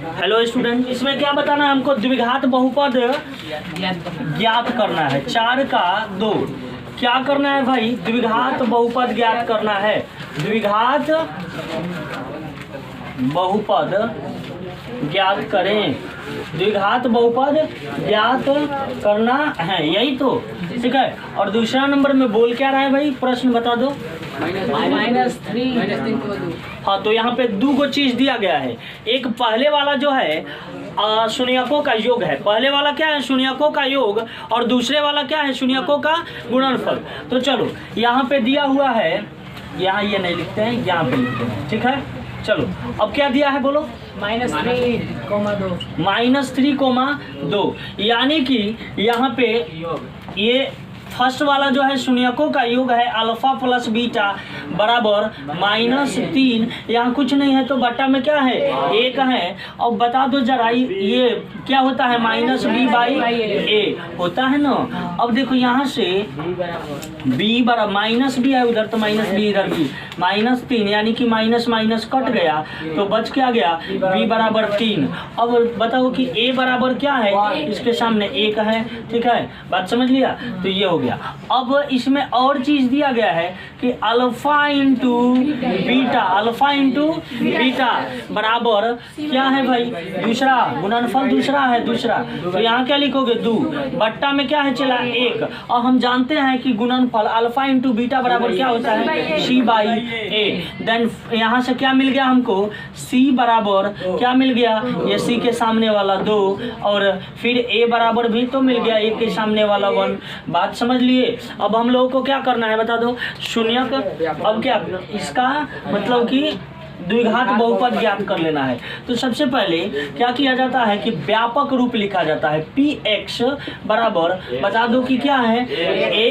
Hello student, इसमें क्या बताना है हमको? द्विघात बहुपद ज्ञात करना है। 4 का 2 क्या करना है भाई? द्विघात बहुपद ज्ञात करना है। द्विघात बहुपद ज्ञात करें। द्विघात बहुपद ज्ञात करना है, यही तो ठीक है। और दूसरा नंबर में बोल क्या रहा है भाई? प्रश्न बता दो। -3 हाँ, तो यहाँ पे 2 को चीज दिया गया है। एक पहले वाला जो है शून्यकों का योग है। पहले वाला क्या है? शून्यकों का योग। और दूसरे वाला क्या है? शून्यकों का गुणनफल। तो चलो यहाँ पे दिया हुआ है, यहाँ ये नहीं लिखते हैं, यहाँ पे लिखते हैं, ठीक है। चलो अब क्या दिया है बोलो? -3,2 यानी कि यहाँ पे ये फर्स्ट वाला जो है शून्यकों का योग है अल्फा प्लस बीटा बराबर -3। यहाँ कुछ नहीं है तो बट्टा में क्या है? 1 है। और बता दो जरा ये क्या होता है? -b/a होता है ना। अब देखो यहाँ से b बराबर माइनस भी है उधर, तो -b इधर भी -3 यानी कि माइनस माइनस कट गया तो बच क्या गया? b बराबर 3। अब बताओ कि a बराबर क्या है? इसके सामने 1 है, ठीक है। बात समझ लिया? तो ये हो गया। अब इसमें और चीज दिया गया है कि अल्फा इंटू बीटा बराबर क्या है भाई? दूसरा गुणनफल दूसरा है, दूसरा। तो यहाँ क्या लिखोगे? 2 बट्टा में क्या है? चला 1। और हम जानते हैं कि गुणनफल अल्फा इंटू बीटा बराबर क्या होता है? c/a। देन यहाँ से क्या मिल गया हमको? c बराबर क्या मिल गया? ये c के सामने वाला 2 और फिर a बराबर भी तो मिल गया 1 के सामने वाला 1। बात समझ लिए? अब हम लोगों को क्या करना है बता दो? शून्य का अब क्या इसका मतलब कि द्विघात बहुपद ज्ञात कर लेना है। तो सबसे पहले क्या किया जाता है कि व्यापक रूप लिखा जाता है। px बराबर बता दो कि क्या है?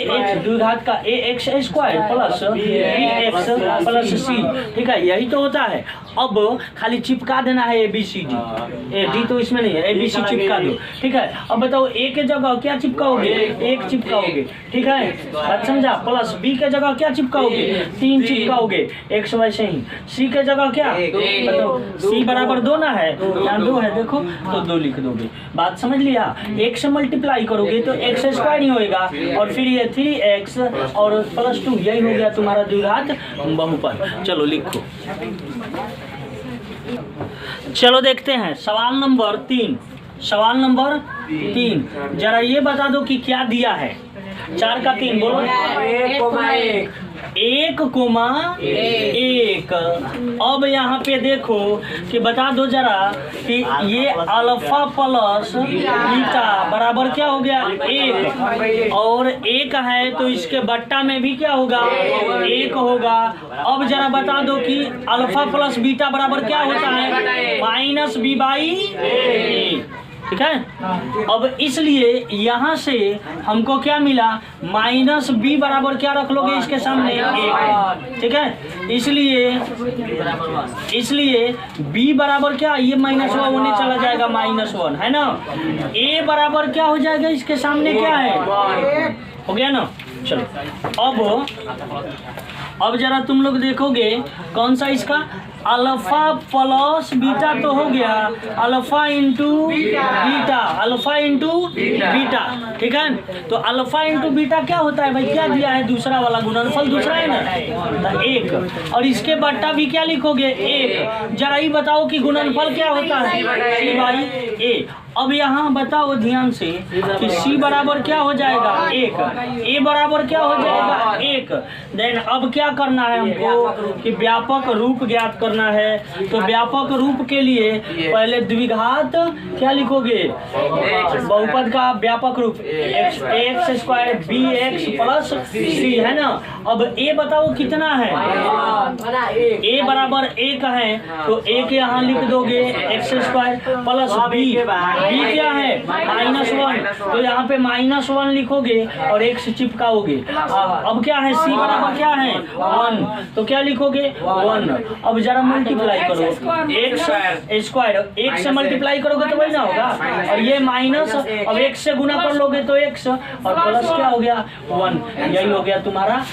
ax द्विघात का ax² plus bx plus c, ठीक है। यही तो होता है। अब खाली चिपका देना है ABCD। डी तो इसमें नहीं है, ABC चिपका दो, ठीक है। अब बताओ a के जगह क्या चिपकाओगे? 1 चिपकाओगे, ठीक है। बात समझा? प्लस b के जगह क्या चिपकाओगे? 3 चिपकाओगे। x वैसे ही c के जगह क्या? बताओ c बराबर 2 ना है, यहाँ 2 है देखो, तो 2 लिख दोगे। बात समझ लिया? 1 से मल्टीप्लाई करोगे तो x² ही होएगा और फिर ये 3x और प्लस 2, यही हो गया तुम्हारा द्विघात बहुपद। चलो लिखो। चलो देखते हैं सवाल नंबर 3। सवाल नंबर 3 जरा ये बता दो कि क्या दिया है? 4 का 3 बोलो। 1,1। अब यहाँ पे देखो कि बता दो जरा कि ये अल्फा प्लस बीटा बराबर क्या हो गया? 1 और 1 है तो इसके बट्टा में भी क्या होगा? 1 होगा। अब जरा बता दो कि अल्फा प्लस बीटा बराबर क्या होता है? -b/a, ठीक है। अब इसलिए यहाँ से हमको क्या मिला? -b बराबर क्या रख लोगे इसके सामने? 1, ठीक है। इसलिए b बराबर क्या? ये -1 होने चला जाएगा, -1 है ना। a बराबर क्या हो जाएगा? इसके सामने क्या है? हो गया ना। चलो अब जरा तुम लोग देखोगे कौन सा इसका अल्फा प्लस बीटा तो हो गया, अल्फा इंटू बीटा, ठीक है। तो अल्फा इंटू बीटा क्या होता है भाई? क्या दिया है? दूसरा वाला गुणनफल दूसरा है ना, 1। और इसके बट्टा भी क्या लिखोगे? 1। जरा ही बताओ कि गुणनफल क्या होता है? c/a। अब यहाँ बताओ ध्यान से कि c बराबर क्या हो जाएगा? 1। a बराबर क्या हो जाएगा? 1। देन अब क्या करना है हमको कि व्यापक रूप ज्ञात करना है। तो व्यापक रूप के लिए पहले द्विघात क्या लिखोगे? बहुपद का व्यापक रूप ax² bx प्लस c, है ना। अब a बताओ कितना है? a बराबर 1 है तो 1 यहाँ लिख दोगे x² प्लस b क्या है? -1, तो यहाँ पे -1 लिखोगे और 1 से चिपकाओगे। अब क्या है? c बराबर क्या है? 1, तो क्या लिखोगे? 1। अब जरा मल्टीप्लाई करो, x², 1 से मल्टीप्लाई करोगे तो वही ना होगा। और ये माइनस, अब 1 से गुना कर लोगे तो x और प्लस क्या हो गया? 1। यही हो गया तुम्हारा।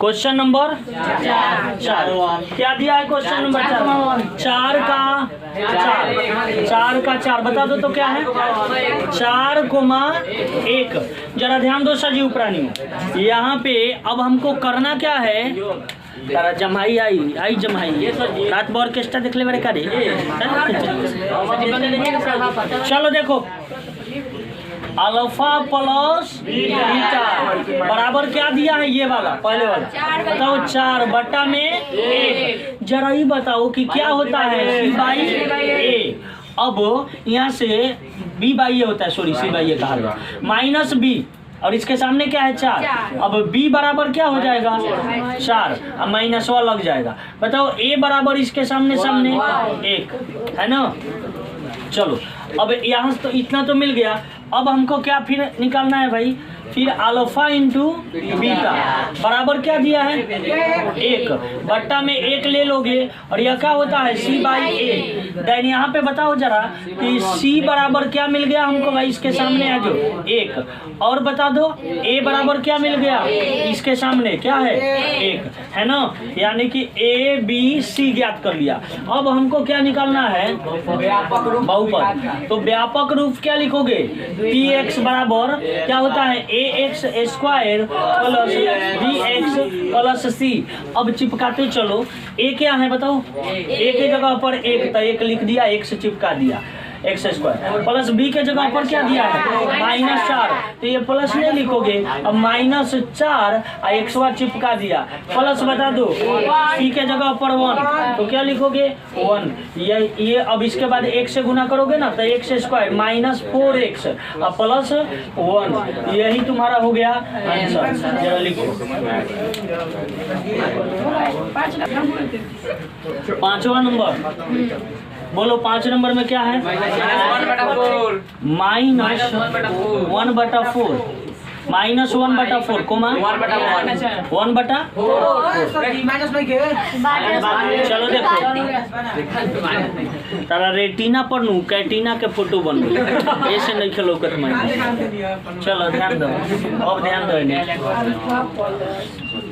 क्वेश्चन नंबर 4 क्या दिया है क्वेश्चन नंबर 4 का 4 बता दो तो क्या है 4,1। जरा ध्यान दो सजीव प्राणियों, यहाँ पे अब हमको करना क्या है। तारा जमाई आई जमाई रात भर ऑर्केस्ट्रा देख ले बड़े का रे। चलो देखो अल्फा प्लस बीटा बराबर क्या दिया है ये वाला पहले वाला बताओ 4 बटा में 1। जरा ही बताओ कि क्या होता है सी बाई ए। अब यहाँ से बी बाई ए होता है, सॉरी सी बाई ए कहा गया माइनस बी और इसके सामने क्या है 4। अब b बराबर क्या हो जाएगा 4 अब माइनस वाला लग जाएगा। बताओ a बराबर इसके सामने 1 है ना। चलो अब यहाँ से तो इतना तो मिल गया। अब हमको क्या फिर निकालना है भाई, फिर अल्फा इंटू बीटा बराबर क्या दिया है 1 बट्टा में 1 ले लोगे और यह क्या होता है सी बाई ए। देन यहाँ पे बताओ जरा कि सी बराबर क्या मिल गया हमको भाई, इसके सामने है जो 1 और बता दो ए बराबर क्या मिल गया इसके सामने क्या है 1 है ना। यानी कि ए बी सी ज्ञात कर लिया। अब हमको क्या निकालना है बहुपद। तो व्यापक रूप क्या लिखोगे पी एक्स बराबर क्या होता है A X square plus B X plus C. अब चिपकाते चलो ए क्या है बताओ, ए के जगह पर 1 तो 1 लिख दिया, 1 से चिपका दिया एक्स स्क्वायर प्लस बी के जगह पर क्या दिया है -4 तो ये प्लस नहीं लिखोगे। अब -4 और एक्स बार चिपका दिया प्लस बता दो सी के जगह पर 1 तो क्या लिखोगे 1। ये अब इसके बाद 1 से गुना करोगे ना तो एक्स स्क्वायर -4x और प्लस 1 यही तुम्हारा हो गया आंसर। जरा लिखो 5वां नंबर बोलो 5 नंबर में क्या है -1/4 -1/4 कोमा 1/4। चलो देखो तारा रेटिना पर नू कैटिना के फोटो बन ऐसे नहीं खेलो कत। चलो ध्यान दो, अब ध्यान दो।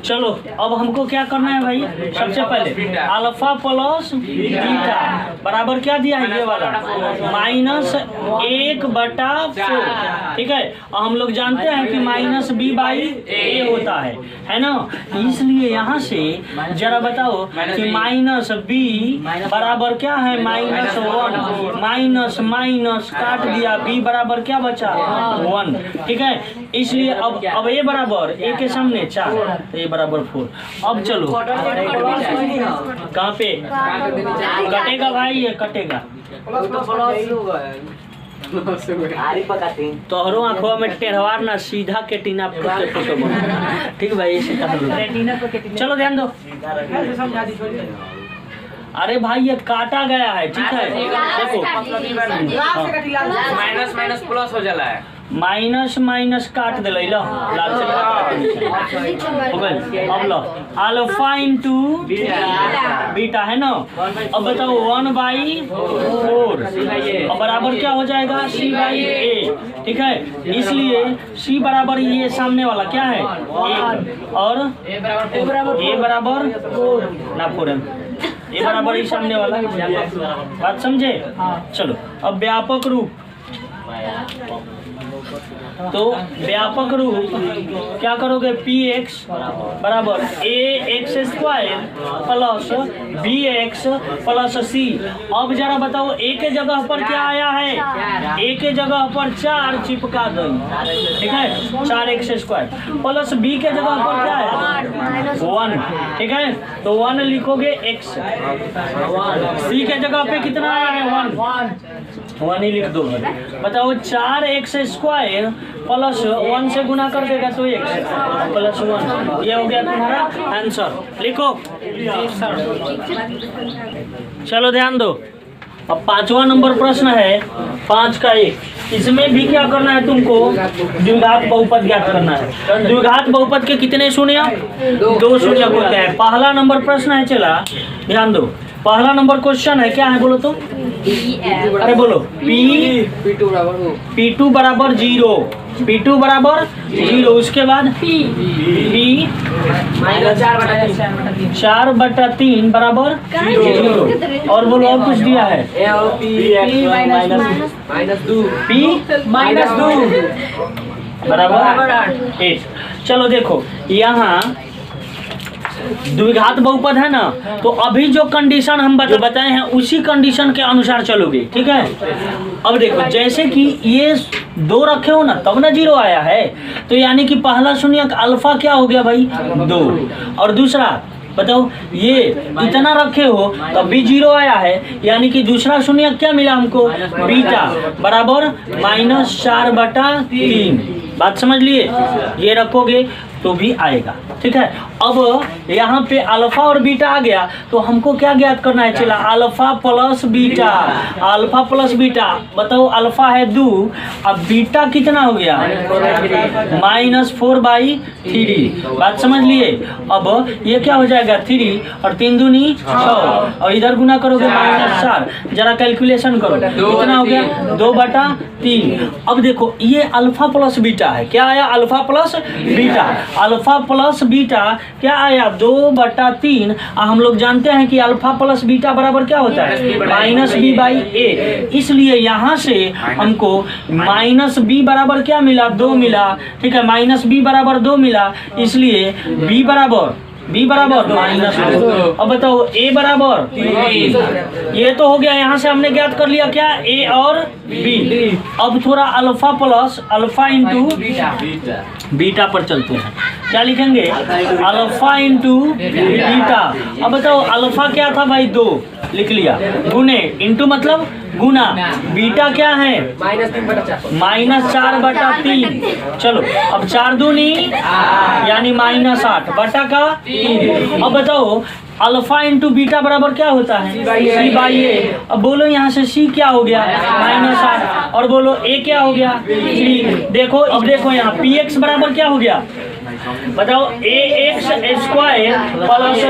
चलो अब हमको क्या करना है भाई, सबसे पहले अल्फा प्लस बीटा बराबर क्या दिया है ये वाला -1/4 ठीक है। और हम लोग जानते हैं कि -b/a होता है ना। इसलिए यहाँ से जरा बताओ कि -b बराबर क्या है -1 माइनस काट दिया b बराबर क्या बचा 1 ठीक है। इसलिए अब a बराबर a के सामने 4 तो a बराबर 4। अब चलो कहाँ पे कटेगा भाई, ये कटेगा तोहरो आंखों में टेढ़वार ना सीधा केटिना के फोटो बना ठीक भाई ऐसे कहा। चलो ध्यान दो। अरे भाई ये काटा गया है ठीक है। देखो माइनस प्लस हो जाला है, माइनस काट दे लो लाल से हो गई। अब लो अल्फा इंटू बीटा है ना। अब बताओ 1/4 अब बराबर क्या हो जाएगा c/a ठीक है। इसलिए c बराबर ये सामने वाला क्या है 1 और a बराबर ना 4 ए बराबर ही सामने वाला बात समझे। चलो अब व्यापक रूप, तो व्यापक रूप क्या करोगे px बराबर ax² plus bx plus c। अब जरा बताओ a के जगह पर क्या आया है, a के जगह पर 4 चिपका दो ठीक है 4x² प्लस b के जगह पर क्या है 1 ठीक है। तो 1 लिखोगे x, c के जगह पे कितना आया है 1 ही लिख दो। बताओ 4x² प्लस 1 से गुना कर देगा तो x प्लस 1 ये हो गया तुम्हारा आंसर। लिखो चलो ध्यान दो। अब 5वां नंबर प्रश्न है 5 का 1। इसमें भी क्या करना है तुमको द्विघात बहुपद ज्ञात करना है। द्विघात बहुपद के कितने शून्य 2 शून्य होते हैं। पहला नंबर प्रश्न है चला ध्यान दो पहला नंबर क्वेश्चन है, क्या है बोलो तो? अरे बोलो। P2 बराबर हो। P2 बराबर 0, P2 बराबर 0, उसके बाद P माइनस 4/3 बराबर 0, और बोलो और कुछ दिया है? माइनस 2 P माइनस 2 बराबर 8। चलो देखो यहाँ द्विघात बहुपद है ना, तो अभी जो कंडीशन हम बताए हैं उसी कंडीशन के अनुसार चलोगे, ठीक है। अब देखो जैसे कि ये 2 रखे हो ना तब ना 0 आया है, तो यानी कि पहला शून्यक अल्फा क्या हो गया भाई? 2, और दूसरा बताओ ये इतना रखे हो तब भी 0 आया है, यानी कि दूसरा शून्यक क्या मिला हमको? बीटा बराबर -4/3। बात समझ लिए? ये रखोगे तो भी आएगा, ठीक है। अब यहाँ पे अल्फा और बीटा आ गया, तो हमको क्या ज्ञात करना है? चला alpha plus beta, alpha plus beta. बताओ अल्फा है 2, अब बीटा कितना हो गया? -4/3। बात समझ लिए? अब ये क्या हो जाएगा? 3 और 3 दूनी 6, और इधर गुना करोगे -4। जरा कैलकुलेशन करो, कितना हो गया? 2/3। अब देखो ये अल्फा प्लस बीटा है, क्या आया? Alpha plus beta. Alpha plus beta क्या आया? 2/3। हम लोग जानते हैं कि अल्फा प्लस बीटा बराबर क्या होता है? -b/a। इसलिए यहाँ से हमको -b बराबर क्या मिला? 2 मिला, ठीक है। -b बराबर 2 मिला, इसलिए b बराबर -2। अब बताओ a बराबर 3। ये तो हो गया, यहाँ से हमने ज्ञात कर लिया क्या? a और b। अब थोड़ा अल्फा इंटू बीटा पर चलते हैं। क्या लिखेंगे? Alpha into beta. अब बताओ अल्फा क्या था भाई? 2 लिख लिया, गुने इंटू मतलब गुना। बीटा क्या है? -4/3। चलो अब 4 दूनी यानी -8 बटा का 3। अब बताओ अल्फा इंटू बीटा बराबर क्या होता है? c/a। अब बोलो यहाँ से c क्या हो गया? -8, और बोलो a क्या हो गया? 3। देखो अब देखो यहाँ px बराबर क्या हो गया? बताओ ax square plus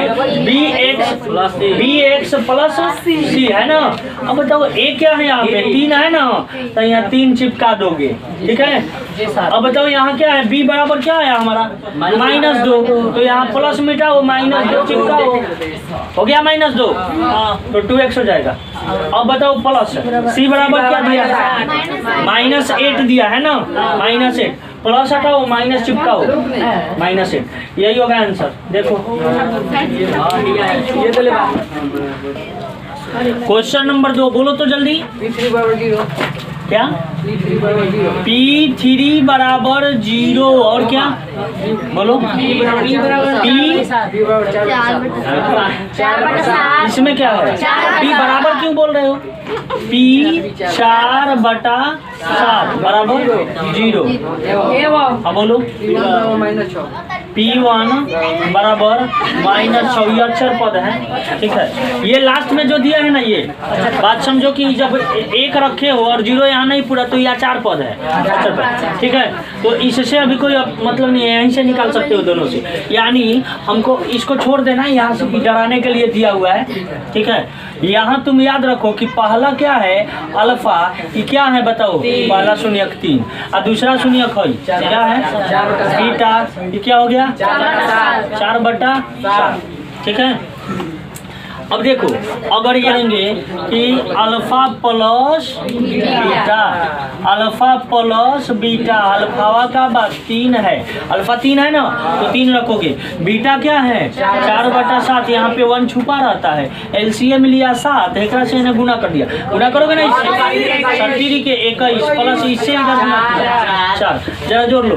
bx plus c है ना। अब बताओ a क्या है? यहाँ पे 3 है ना, तो यहाँ 3 चिपका दोगे, ठीक है। अब बताओ यहाँ क्या है? b बराबर क्या है हमारा? -2, तो यहाँ प्लस मिटाओ, -2 चिपकाओ, हो गया -2, तो 2x हो जाएगा। अब बताओ प्लस c बराबर क्या दिया? -8 दिया है ना, -8 प्लस हटाओ, माइनस चिपकाओ, -8। यही होगा आंसर। देखो क्वेश्चन नंबर 2 बोलो तो जल्दी। क्या? P3 बराबर 0, और क्या बोलो? इसमें क्या है? P बराबर क्यों बोल रहे हो? P 4/7 बराबर 0। अब बोलो P1 बराबर -6। ये अक्षर पद है, ठीक है। ये लास्ट में जो दिया है ना, ये बात समझो कि जब 1 रखे हो और 0 यहाँ नहीं पूरा, तो ये अचार पद है, अक्षर पद, ठीक है। तो इससे अभी कोई मतलब नहीं है, यहीं से निकाल सकते हो दोनों से। यानी हमको इसको छोड़ देना है, यहाँ से डराने के लिए दिया हुआ है, ठीक है। यहाँ तुम याद रखो कि पहला क्या है? अल्फा। ये क्या है बताओ? पहला शून्यक 3 और दूसरा शून्यक है क्या है? बीटा। ये क्या हो गया? 4/7, ठीक है। अब देखो अगर ये लेंगे कि alpha plus beta, alpha plus beta, अल्फावा का बाद 3 है, अल्फा 3 है ना, तो 3 रखोगे। बीटा क्या है? 4/7। यहाँ पे 1 छुपा रहता है, एलसीएम लिया 7, एक से इन्हें गुना कर दिया। गुना करोगे ना इससे 37 के 21 प्लस इससे इधर 4, जरा जोड़ लो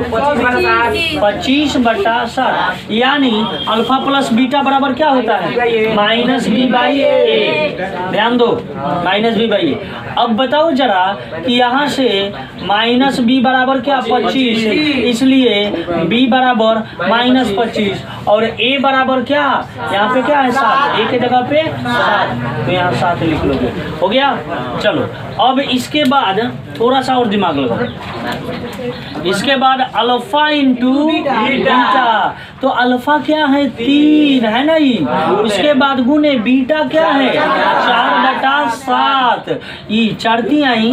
25/7। यानी अल्फा प्लस बीटा बराबर क्या होता है? -b/a। ध्यान दो, -b/a। अब बताओ जरा कि यहाँ से -b बराबर क्या? 25, इसलिए b बराबर -25 और a बराबर क्या? यहाँ पे क्या है? 7। a के जगह पे 7, तो यहाँ 7 लिख लोगे, हो गया। चलो अब इसके बाद थोड़ा सा और दिमाग लगाओ। इसके बाद अल्फा इंटू बीटा, तो अल्फा क्या है 3 है ना ये। उसके बाद गुने बीटा क्या है 4/7, ये चढ़ती आई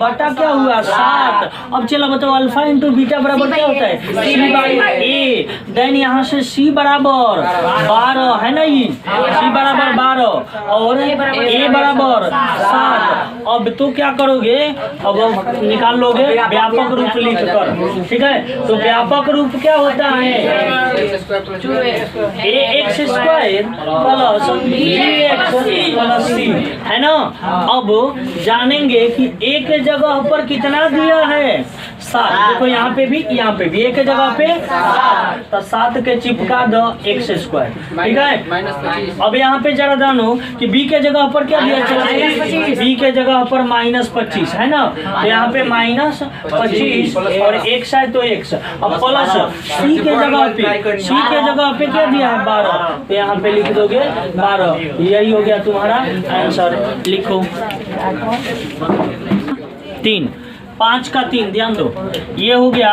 बटा क्या हुआ 7। अब चलो बताओ अल्फा इंटू बीटा बराबर क्या होता है C/A। देन यहाँ से C बराबर 12 है ना ये, C बराबर 12 और A बराबर 7। अब तो क्या करोगे, अब निकाल लोगे व्यापक रूप लिख कर, ठीक है। तो व्यापक रूप क्या होता है ax square plus bx plus c, है ना। अब जानेंगे कि a के जगह पर कितना दिया है 7। देखो यहाँ पे भी a के जगह पे 7, तो 7 के चिपका दो x स्क्वायर, ठीक है। अब यहाँ पे जरा जानो कि b के जगह पर क्या दिया है, b के जगह पर -25 है ना, तो यहाँ पे -25 और x है तो x। अब प्लस c के जगह पे क्या दिया है 12, तो यहाँ पे लिख दोगे 12। यही हो गया तुम्हारा आंसर, लिखो 3, 5 का 3, ध्यान दो। ये हो गया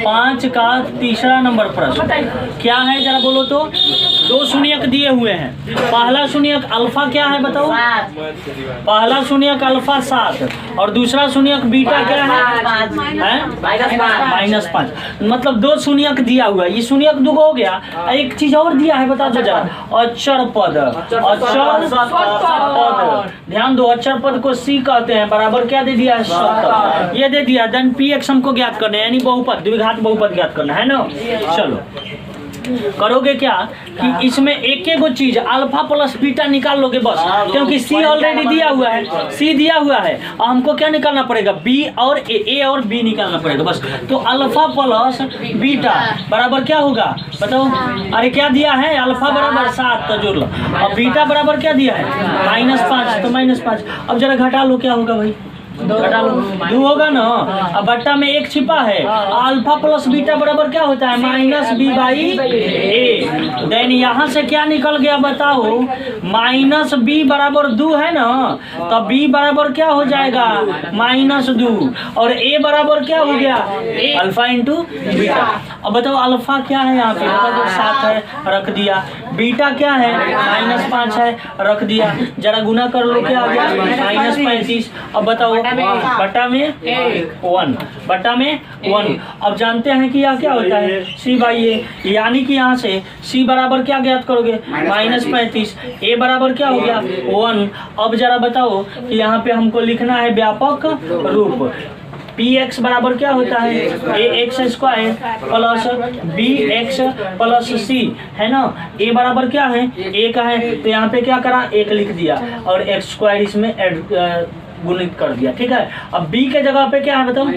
5 का तीसरा नंबर प्रश्न। क्या है जरा बोलो तो। 2 शून्यक दिए हुए हैं। पहला शून्यक अल्फा क्या है बताओ, पहला शून्यक अल्फा 7 और दूसरा शून्यक बीटा क्या है -5। मतलब 2 शून्यक दिया हुआ है। ये शून्यक 2 हो गया। एक चीज और दिया है बता दो जरा, अक्षर पद। ध्यान दो, अक्षर पद को C कहते हैं, बराबर क्या दे दिया है 70, ये दे दिया। देन px हमको ज्ञात करना है, यानी बहुपद द्विघात बहुपद ज्ञात करना है ना। चलो करोगे क्या कि इसमें एक एक चीज अल्फा प्लस बीटा निकाल लोगे बस, क्योंकि C ऑलरेडी दिया हुआ है, C दिया हुआ है। और हमको क्या निकालना पड़ेगा B और A और B निकालना पड़ेगा बस। तो अल्फा प्लस बीटा बराबर क्या होगा बताओ। अरे क्या दिया है, अल्फा बराबर 7 तो जोड़ लो, और बीटा बराबर क्या दिया है -5, तो -5। अब जरा घटा लो, क्या होगा भाई, घटा लो 2 होगा ना। अब बट्टा में 1 छिपा है। अल्फा प्लस बीटा बराबर क्या होता है -B/A। देन यहाँ से क्या निकल गया बताओ, -B बराबर 2 है ना, तो B बराबर क्या हो जाएगा -2 और A बराबर क्या हो गया अल्फा इंटू बीटा। अब बताओ अल्फा क्या है यहाँ पे, 7 है रख दिया, बीटा क्या है -5 है रख दिया। जरा गुना कर लो, क्या आ गया -35। अब बताओ बटा में 1, बटा में 1। अब जानते हैं कि यह क्या होता है C/A, यानी कि यहाँ से C बराबर क्या ज्ञात करोगे -35, A बराबर क्या हो गया 1। अब जरा बताओ कि यहाँ पे हमको लिखना है व्यापक रूप। px बराबर क्या होता है ax square plus bx plus c, है ना। a बराबर क्या है 1 है, तो यहाँ पे क्या करा 1 लिख दिया और x स्क्वायर इसमें गुणित कर दिया, ठीक है। अब b के जगह पे क्या है बताओ -2,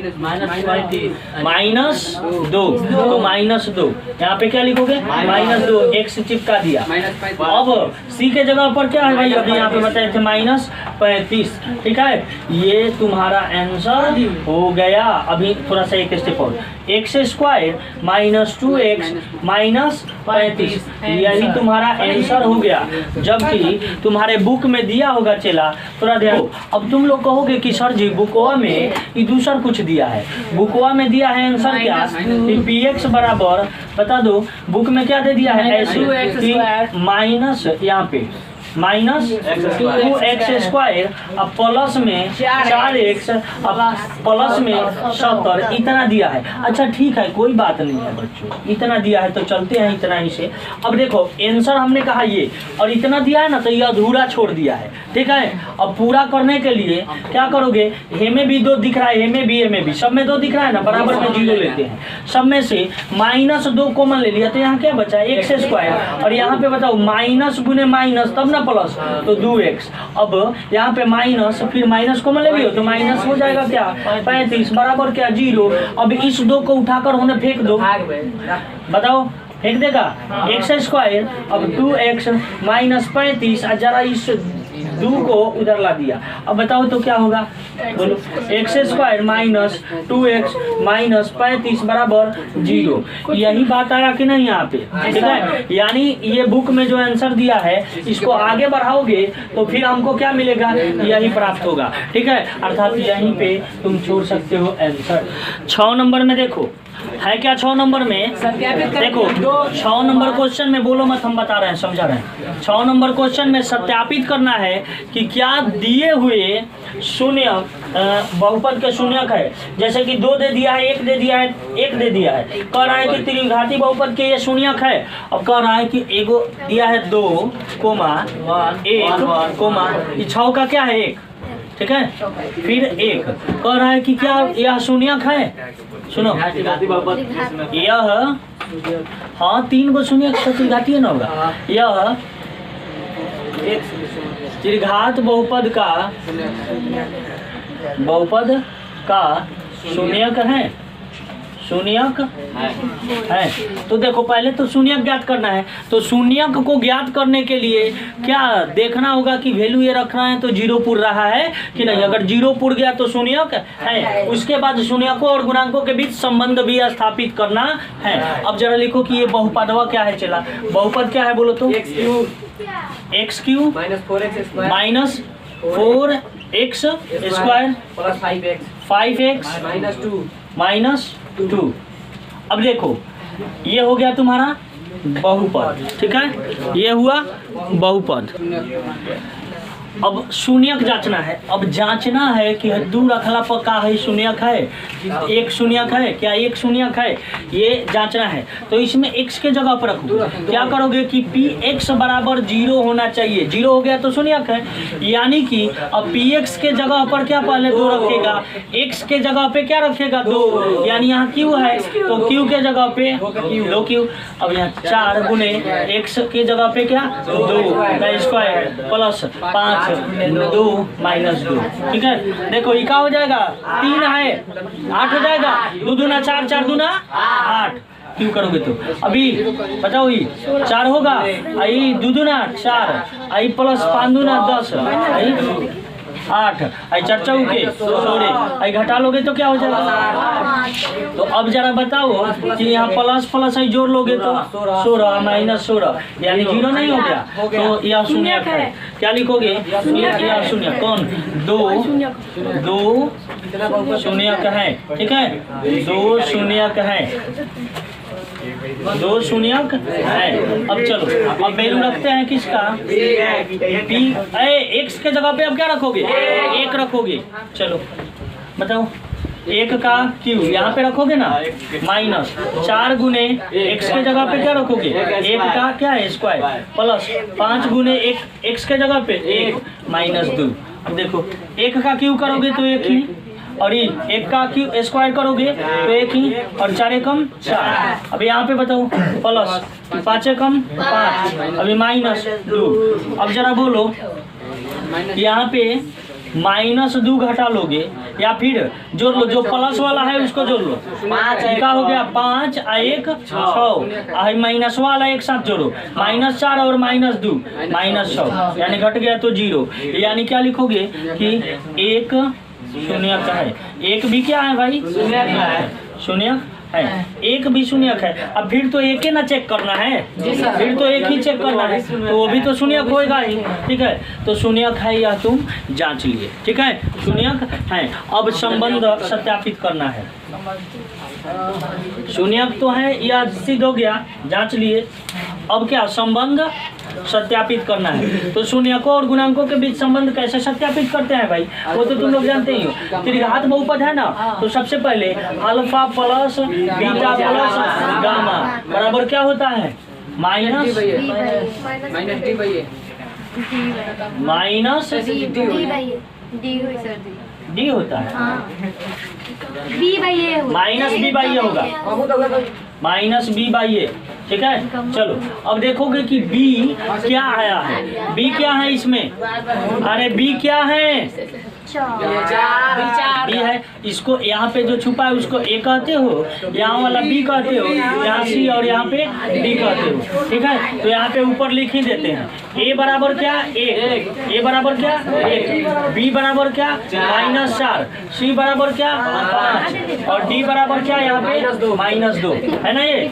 तो -2 यहाँ पे क्या लिखोगे -2, x चिपका दिया। अब c के जगह पर क्या है भाई, अभी यहाँ पे बताए थे -35, ठीक है। ये तुम्हारा आंसर हो गया। अभी थोड़ा सा एक स्टेप और, x स्क्वायर -2x -35, यही तुम्हारा आंसर हो गया। जबकि तुम्हारे बुक में दिया होगा, चला थोड़ा ध्यान। अब तुम लोग कहोगे कि सर जी बुकवा में ये दूसरा कुछ दिया है, बुकवा में दिया है आंसर क्या कि px बराबर बता दो, बुक में क्या दे दिया है ऐसे माइनस यहाँ पे -2x स्क्वायर अब प्लस में 4x अब प्लस में 70, इतना दिया है। अच्छा ठीक है, कोई बात नहीं है बच्चों, इतना दिया है तो चलते हैं इतना ही से। अब देखो आंसर हमने कहा ये, और इतना दिया है ना, तो ये अधूरा छोड़ दिया है, ठीक है। अब पूरा करने के लिए क्या करोगे, हे में भी 2 दिख रहा है, हे में भी सब में 2 दिख रहा है ना, बराबर में 0 लेते हैं। सब में से -2 कॉमन ले लिया, तो यहाँ क्या बचा x स्क्वायर, और यहाँ पे बताओ माइनस गुने माइनस तब ना प्लस, तो 2x। अब यहाँ पे माइनस, फिर माइनस कॉमन ले लियो तो माइनस हो जाएगा क्या 35 बराबर क्या 0। अब इस 2 को उठाकर होने फेंक दो, बताओ फेंक देगा x स्क्वायर। अब 2x -35, जरा इस 2 को उधर ला दिया। अब बताओ तो क्या होगा, बोलो। X square minus 2x minus 35 बराबर 0। यही बात आया कि नहीं यहाँ पे, ठीक है। यानी ये बुक में जो आंसर दिया है इसको आगे बढ़ाओगे तो फिर हमको क्या मिलेगा, यही प्राप्त होगा, ठीक है। अर्थात यहीं पे तुम छोड़ सकते हो आंसर। 6 नंबर में देखो है क्या, 6 नंबर में देखो, 6 नंबर क्वेश्चन में, बोलो मत, हम बता रहे हैं, समझा रहे हैं। 6 नंबर क्वेश्चन में सत्यापित करना है कि क्या दिए हुए शून्य बहुपद के शून्यक है। जैसे कि 2 दे दिया है, 1 दे दिया है, 1 दे दिया है, कह रहा है कि त्रिघाती बहुपद के ये शून्यक है। अब कह रहा है कि एगो दिया है 2, 1, 6 का क्या है 1, ठीक है। फिर 1 कह रहा है कि क्या यह शून्यक है, सुनो यह, हाँ 3 गो शून्यक तो त्रिघाती है ना होगा। यह त्रिघात बहुपद का शून्यक है, शून्यक है। तो देखो पहले तो शून्यक ज्ञात करना है। तो शून्यक को ज्ञात करने के लिए क्या देखना होगा कि वैल्यू ये रखना है तो 0 पुर रहा है कि नहीं। अगर 0 पुर गया तो शून्यक है। उसके बाद शून्यकों और गुणांकों के बीच संबंध भी स्थापित करना है। अब जरा लिखो कि ये बहुपदवा क्या है, चला बहुपद क्या है बोलो तो, x cube minus 4x square plus 5x minus 2। अब देखो ये हो गया तुम्हारा बहुपद, ठीक है, ये हुआ बहुपद। अब शून्यक जांचना है। अब जांचना है कि 2 रखला पर का है शून्यक है, 1 शून्यक है, क्या 1 शून्यक है, ये जांचना है। तो इसमें x के जगह पर रखो, क्या करोगे कि px बराबर 0 होना चाहिए। 0 हो गया तो शून्यक है, यानी कि अब px के जगह पर क्या पहले 2 रखेगा, x के जगह पे क्या रखेगा 2, यानी यहाँ q है तो q के जगह पे 2q। अब यहाँ 4 गुने x के जगह पे क्या 2 का स्क्वायर प्लस 5 2 माइनस 2, ठीक है। देखो ये क्या हो जाएगा, 3 है 8 हो जाएगा, 2 दूना 4, 4 दूना 8। क्यों करोगे तो अभी बताओ, ये 4 होगा, आई 2 दूना 4, आई प्लस 5 दूना 10, आई 8, आई 4 चौके 16, आई घटा लोगे तो क्या हो जाएगा। तो अब जरा बताओ कि यहाँ प्लस प्लस आई जोड़ लोगे तो 16 माइनस 16, यानी 0 नहीं हो गया। तो यह शून्यक है। क्या लिखोगे, यह शून्यक कौन, 2 शून्यक है, ठीक है, 2 शून्यक है, 2 शून्यक है। अब चलो अब वैल्यू रखते हैं किसका, x के जगह पे अब क्या रखोगे, 1 रखोगे। चलो बताओ, 1 का क्यूब यहाँ पे रखोगे ना, माइनस 4 गुने x के जगह पे क्या रखोगे, 1 का क्या है स्क्वायर प्लस 5 गुने x के जगह पे 1 माइनस 2। अब देखो 1 का क्यूब करोगे तो 1 ही, और ये 1 का क्यूब स्क्वायर करोगे तो 1 ही, और 4 एकम 4। अब यहाँ पे बताओ प्लस 5 एकम 5, अभी माइनस 2। अब जरा बोलो यहाँ पे माइनस 2 घटा लोगे या फिर जोड़ लो, जो प्लस वाला है उसको जोड़ लो। 5 क्या हो गया, 5 और 1 6, माइनस वाला एक साथ जोड़ो, माइनस 4 और माइनस 2 माइनस 6, यानी घट गया तो 0। यानी क्या लिखोगे कि 1 शून्यक है। 1 भी क्या है भाई, शून्यक है, 1 भी शून्यक है। अब फिर तो 1 ही ना चेक करना है, फिर तो 1 ही चेक करना है, तो वो भी तो शून्यक होएगा ही, ठीक है। तो शून्यक है या तुम जांच लिए, ठीक है, शून्यक है। अब संबंध सत्यापित करना है। शून्यक तो है, यह सिद्ध हो गया, जांच लिए। अब क्या संबंध सत्यापित करना है। तो शून्यकों और गुणांकों के बीच संबंध कैसे सत्यापित करते हैं भाई, वो तो तुम लोग जानते ही हो। त्रिघात बहुपद है ना, तो सबसे पहले alpha plus beta plus gamma बराबर क्या होता है, माइनस डी होता है, माइनस बी बाई ए होगा, माइनस बी बाई ए, ठीक है। चलो अब देखोगे कि बी क्या आया है, बी क्या है इसमें, अरे बी क्या है, बी है। इसको यहाँ पे जो छुपा है उसको ए कहते हो, यहाँ वाला बी कहते हो, यहाँ सी और यहाँ पे डी कहते हो, ठीक है। तो यहाँ पे ऊपर लिख ही देते हैं, ए बराबर क्या, एक, ए बराबर क्या, एक, बी बराबर क्या, -4, सी बराबर क्या, 5 और डी बराबर क्या यहाँ पे -2 है ना ये।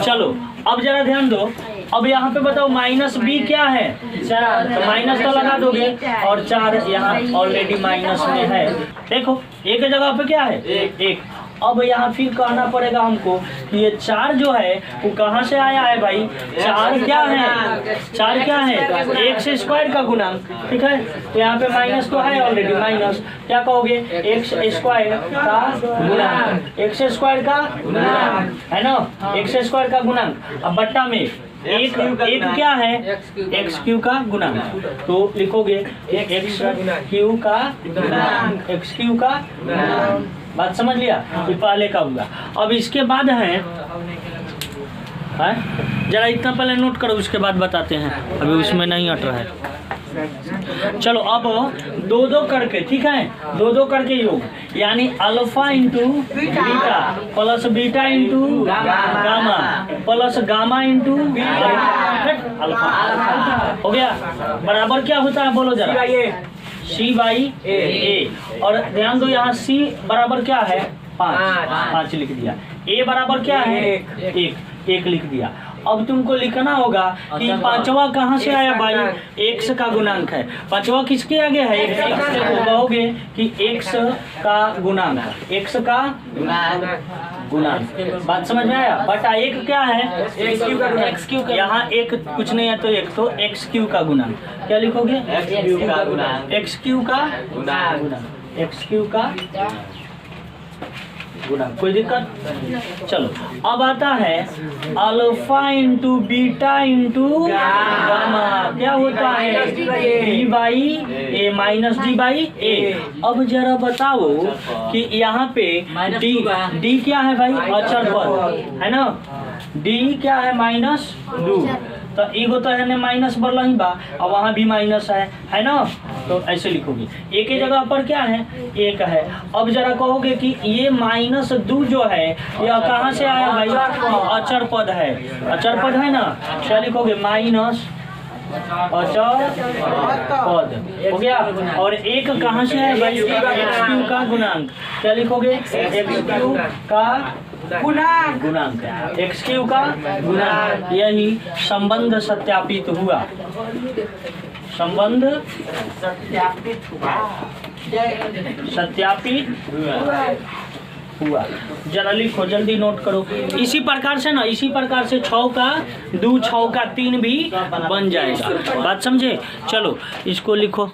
चलो अब जरा ध्यान दो, अब यहाँ पे बताओ -b क्या है, 4, तो माइनस तो लगा दोगे और 4 यहाँ ऑलरेडी माइनस में है। देखो एक जगह पे क्या है, एक। अब यहाँ फिर कहना पड़ेगा हमको कि ये 4 जो है वो कहाँ से आया है भाई, 4 क्या है, 4 क्या है, x स्क्वायर का गुणांक, ठीक है। तो यहाँ पे माइनस तो है ऑलरेडी, माइनस क्या कहोगे, x स्क्वायर का गुणांक, x स्क्वायर का गुणांक है ना, x स्क्वायर का गुणांक। अब बट्टा में एक क्या है, एक्स क्यू का गुणांक, तो लिखोगे एक्स क्यू का गुणांक, एक्स क्यू का गुणांक। बात समझ लिया, ये पहले का हुआ। अब इसके बाद है जरा इतना पहले नोट करो, उसके बाद बताते हैं, अभी उसमें नहीं अट रहा है। चलो अब 2-2 करके, ठीक है, 2-2 करके योग, यानी alpha into beta plus beta into gamma plus gamma into alpha हो गया। बराबर क्या होता है बोलो जरा, C/A। और ध्यान दो यहाँ C बराबर क्या है, 5 लिख दिया। A बराबर क्या है, 1 लिख दिया। अब तुमको लिखना होगा कि पांचवा कहाँ से आया भाई, x का गुणांक है। पांचवा किसके आगे है, x से, तो कहोगे कि x का गुणांक, x का गुणांक। बात समझ में आया। बटा 1 क्या है, x क्यू का, यहाँ एक कुछ नहीं है तो एक, तो x क्यू का गुणांक क्या लिखोगे, x क्यू का गुणांक, x क्यू का गुणांक, x क्यू का गुणांक। कोई दिक्कत। चलो अब आता है alpha into beta into gamma, क्या होता है, D/A माइनस D/A। अब जरा बताओ कि यहाँ पे D क्या है भाई, अचर पद है ना, D क्या है, -2, तो एगो तो है माइनस बढ़ला ही बा, और वहाँ भी माइनस है ना, तो ऐसे लिखोगे। एक ही जगह पर क्या है, 1 है। अब जरा कहोगे कि ये -2 जो है यह कहाँ से आया भाई, अचर पद है, अचर पद है ना, क्या लिखोगे, माइनस अचर पद हो गया। और 1 कहाँ से है भाई, एक्स क्यू का गुणांक, क्या लिखोगे, एक्स क्यू का गुणांक, एक्स क्यू का गुणांक। यही संबंध सत्यापित हुआ, संबंध सत्यापित हुआ। जरा लिखो, जल्दी नोट करो। इसी प्रकार से ना, इसी प्रकार से 6 का 2, 6 का 3 भी बन जाएगा। बात समझे। चलो इसको लिखो।